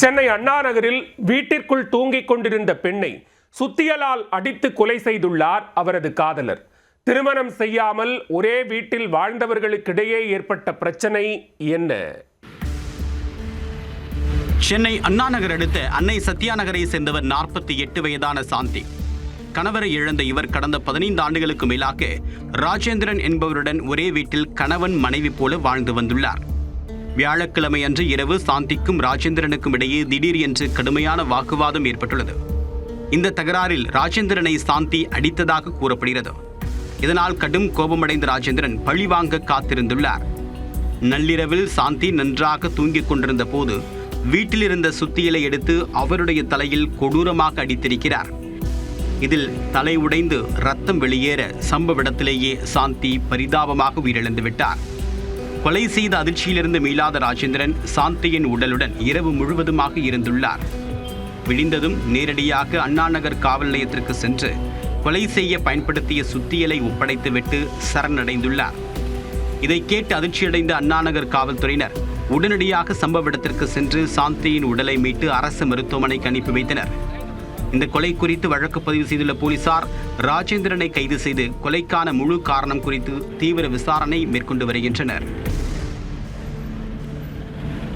சென்னை அண்ணா நகரில் வீட்டிற்குள் தூங்கிக் கொண்டிருந்த பெண்ணை சுத்தியலால் அடித்து கொலை செய்துள்ளார் அவரது காதலர். திருமணம் செய்யாமல் ஒரே வீட்டில் வாழ்ந்தவர்களுக்கிடையே ஏற்பட்ட பிரச்சனை என்ன? சென்னை அண்ணா நகர் அடுத்த அன்னை சத்யா நகரை சேர்ந்தவர் 48 வயதான சாந்தி. கணவரை இழந்த இவர் கடந்த 15 ஆண்டுகளுக்கு மேலாக ராஜேந்திரன் என்பவருடன் ஒரே வீட்டில் கணவன் மனைவி போல வாழ்ந்து வந்துள்ளார். வியாழக்கிழமை அன்று இரவு சாந்திக்கும் ராஜேந்திரனுக்கும் இடையே திடீர் என்று கடுமையான வாக்குவாதம் ஏற்பட்டுள்ளது. இந்த தகராறில் ராஜேந்திரனை சாந்தி அடித்ததாக கூறப்படுகிறது. இதனால் கடும் கோபமடைந்த ராஜேந்திரன் பழிவாங்க காத்திருந்துள்ளார். நள்ளிரவில் சாந்தி நன்றாக தூங்கிக் கொண்டிருந்த போது வீட்டில் இருந்த சுத்தியலை எடுத்து அவருடைய தலையில் கொடூரமாக அடித்திருக்கிறார். இதில் தலை உடைந்து ரத்தம் வெளியேற சம்பவ இடத்திலேயே சாந்தி பரிதாபமாக உயிரிழந்து விட்டார். கொலை செய்த அதிர்ச்சியிலிருந்து மீளாத ராஜேந்திரன் சாந்தியின் உடலுடன் இரவு முழுவதுமாக இருந்துள்ளார். விடிந்ததும் நேரடியாக அண்ணா நகர் காவல் நிலையத்திற்கு சென்று கொலை செய்ய பயன்படுத்திய சுத்தியலை ஒப்படைத்துவிட்டு சரணடைந்துள்ளார். இதை கேட்டு அதிர்ச்சியடைந்த அண்ணா நகர் காவல்துறையினர் உடனடியாக சம்பவ இடத்திற்கு சென்று சாந்தியின் உடலை மீட்டு அரசு மருத்துவமனைக்கு அனுப்பி வைத்தனர். இந்த கொலை குறித்து வழக்கு பதிவு செய்துள்ள போலீசார் ராஜேந்திரனை கைது செய்து கொலைக்கான முழு காரணம் குறித்து தீவிர விசாரணை மேற்கொண்டு வருகின்றனர்.